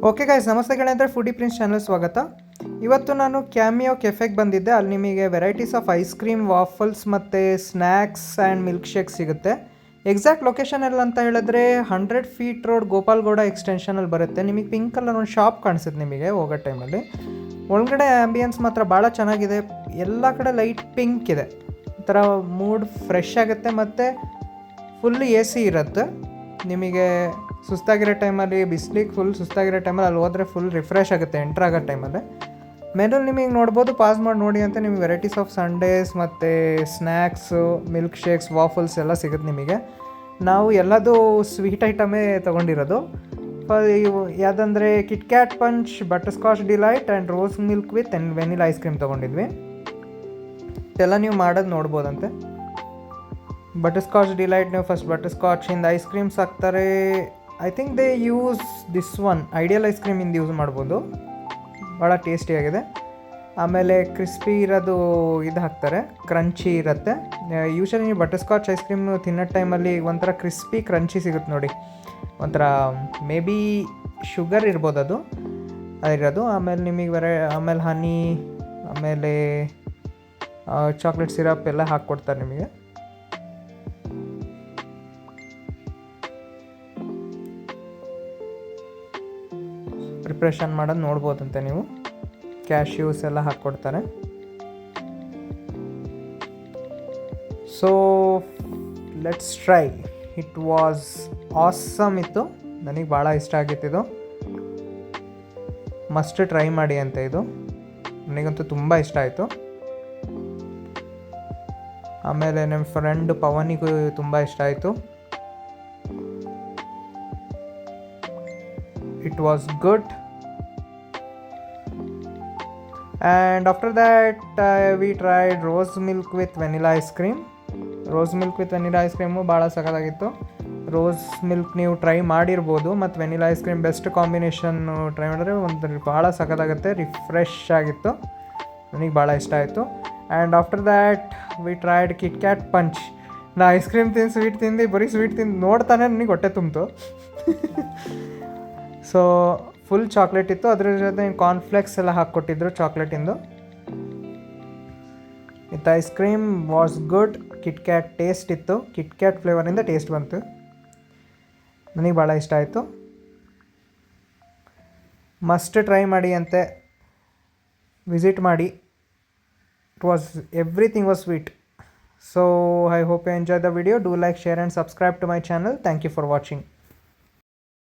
Okay guys, ನಮಸ್ತೆ ಗೆಳೆಯರೆ, foodie prince channel ಸ್ವಾಗತ. ಇವತ್ತು ನಾನು ಕ್ಯಾಮಿಯೋ ಕೆಫೆಗೆ ಬಂದಿದ್ದೆ. ಅಲ್ಲಿ ನಿಮಗೆ varieties of ice cream, waffles ಮತ್ತು ಸ್ನ್ಯಾಕ್ಸ್ ಆ್ಯಂಡ್ ಮಿಲ್ಕ್ ಶೇಕ್ ಸಿಗುತ್ತೆ. ಎಕ್ಸಾಕ್ಟ್ ಲೊಕೇಶನ್ ಎಲ್ಲ ಅಂತ ಹೇಳಿದ್ರೆ 100 ಫೀಟ್ ರೋಡ್ ಗೋಪಾಲ್ಗೌಡ ಎಕ್ಸ್ಟೆನ್ಷನಲ್ಲಿ ಬರುತ್ತೆ. ನಿಮಗೆ ಪಿಂಕ್ ಕಲರ್ ಒಂದು ಶಾಪ್ ಕಾಣಿಸುತ್ತೆ ನಿಮಗೆ ಹೋಗೋ ಟೈಮಲ್ಲಿ. ಒಳಗಡೆ ಆ್ಯಂಬಿಯನ್ಸ್ ಮಾತ್ರ ಭಾಳ ಚೆನ್ನಾಗಿದೆ. ಎಲ್ಲ ಕಡೆ ಲೈಟ್ ಪಿಂಕ್ ಇದೆ. ಒಂಥರ ಮೂಡ್ ಫ್ರೆಶ್ ಆಗುತ್ತೆ ಮತ್ತು ಫುಲ್ ಎ ಸಿ ಇರುತ್ತೆ. ನಿಮಗೆ ಸುಸ್ತಾಗಿರೋ ಟೈಮಲ್ಲಿ, ಬಿಸ್ಲಿಗೆ ಫುಲ್ ಸುಸ್ತಾಗಿರೋ ಟೈಮಲ್ಲಿ ಅಲ್ಲಿ ಹೋದರೆ ಫುಲ್ ರಿಫ್ರೆಶ್ ಆಗುತ್ತೆ ಎಂಟ್ರ್ ಆಗೋ ಟೈಮಲ್ಲಿ. ಮೆನುಲಿ ನಿಮಗೆ ನೋಡ್ಬೋದು, ಪಾಸ್ ಮಾಡಿ ನೋಡಿ ಅಂತ. ನಿಮಗೆ ವೆರೈಟೀಸ್ ಆಫ್ ಸಂಡೇಸ್ ಮತ್ತು ಸ್ನ್ಯಾಕ್ಸು, ಮಿಲ್ಕ್ ಶೇಕ್ಸ್, ವಾಫಲ್ಸ್ ಎಲ್ಲ ಸಿಗುತ್ತೆ ನಿಮಗೆ. ನಾವು ಎಲ್ಲದೂ ಸ್ವೀಟ್ ಐಟಮೇ ತೊಗೊಂಡಿರೋದು. ಇವು ಯಾವುದಂದರೆ Kit Kat punch, butterscotch delight and rose milk with vanilla ice cream ತೊಗೊಂಡಿದ್ವಿ. ಇದೆಲ್ಲ ನೀವು ಮಾಡೋದು ನೋಡ್ಬೋದಂತೆ. ಬಟರ್ ಸ್ಕಾಚ್ ಡಿಲೈಟ್, ನೀವು ಫಸ್ಟ್ ಬಟರ್ ಸ್ಕಾಚಿಂದ ಐಸ್ ಕ್ರೀಮ್ಸ್ ಹಾಕ್ತಾರೆ. I think they use this one Ideal ice ಕ್ರೀಮಿಂದ ಯೂಸ್ ಮಾಡ್ಬೋದು. ಭಾಳ ಟೇಸ್ಟಿಯಾಗಿದೆ. ಆಮೇಲೆ ಕ್ರಿಸ್ಪಿ ಇರೋದು ಇದು ಹಾಕ್ತಾರೆ, ಕ್ರಂಚಿ ಇರುತ್ತೆ. ಯೂಶಲಿ ನೀವು ಬಟರ್ ಸ್ಕಾಚ್ ಐಸ್ ಕ್ರೀಮ್ ತಿನ್ನೋ ಟೈಮಲ್ಲಿ ಒಂಥರ ಕ್ರಿಸ್ಪಿ ಕ್ರಂಚಿ ಸಿಗುತ್ತೆ ನೋಡಿ, ಒಂಥರ ಮೇ ಬಿ ಶುಗರ್ ಇರ್ಬೋದು ಅದು ಇರೋದು. ಆಮೇಲೆ ನಿಮಗೆ ಆಮೇಲೆ ಹನಿ, ಆಮೇಲೆ ಚಾಕ್ಲೇಟ್ ಸಿರಪ್ ಎಲ್ಲ ಹಾಕ್ಕೊಡ್ತಾರೆ ನಿಮಗೆ. ಪ್ರಿಪ್ರೇಷನ್ ಮಾಡೋದು ನೋಡ್ಬೋದಂತೆ ನೀವು. ಕ್ಯಾಶ್ಯೂಸ್ ಎಲ್ಲ ಹಾಕ್ಕೊಡ್ತಾರೆ. So let's try. It was awesome ಇತ್ತು. ನನಗೆ ಭಾಳ ಇಷ್ಟ ಆಗಿತ್ತಿದು. ಮಸ್ಟ್ ಟ್ರೈ ಮಾಡಿ ಅಂತ ಇದು. ನನಗಂತೂ ತುಂಬ ಇಷ್ಟ ಆಯಿತು. ಆಮೇಲೆ ನಮ್ಮ ಫ್ರೆಂಡ್ ಪವನಿಗೂ ತುಂಬ ಇಷ್ಟ ಆಯಿತು. It was good. And after that we tried rose milk with vanilla ice cream. Rose milk with vanilla ice cream ಭಾಳ ಸಖತ್ತಾಗಿತ್ತು. ರೋಸ್ ಮಿಲ್ಕ್ ನೀವು ಟ್ರೈ ಮಾಡಿರ್ಬೋದು, ಮತ್ತು vanilla ice cream best combination. Try ಮಾಡಿದ್ರೆ ಒಂದು ಭಾಳ ಸಖತ್ತಾಗುತ್ತೆ, ರಿಫ್ರೆಶ್ ಆಗಿತ್ತು. ನನಗೆ ಭಾಳ ಇಷ್ಟ ಆಯಿತು. And after that we tried kit Kat punch. ನಾ ಐಸ್ ಕ್ರೀಮ್ ತಿಂದು ಸ್ವೀಟ್ ತಿಂದು ಬರೀ ಸ್ವೀಟ್ ತಿಂದು ನೋಡ್ತಾನೆ ನನಗೆ ಹೊಟ್ಟೆ ತುಂಬಿತು. ಸೊ ಫುಲ್ ಚಾಕ್ಲೇಟ್ ಇತ್ತು. ಅದ್ರ ಜೊತೆ ಕಾರ್ನ್ಫ್ಲೆಕ್ಸ್ ಎಲ್ಲ ಹಾಕ್ಕೊಟ್ಟಿದ್ರು ಚಾಕ್ಲೇಟಿಂದು. With ice cream was good. Kit Kat taste ಇತ್ತು. ಕಿಟ್ ಕ್ಯಾಟ್ ಫ್ಲೇವರಿಂದ ಟೇಸ್ಟ್ ಬಂತು. ನನಗೆ ಭಾಳ ಇಷ್ಟ ಆಯಿತು. ಮಸ್ಟ್ ಟ್ರೈ ಮಾಡಿ ಅಂತೆ, ವಿಸಿಟ್ ಮಾಡಿ. Everything was sweet. So I hope you enjoy the video. Do like, share and subscribe to my channel. Thank you for watching.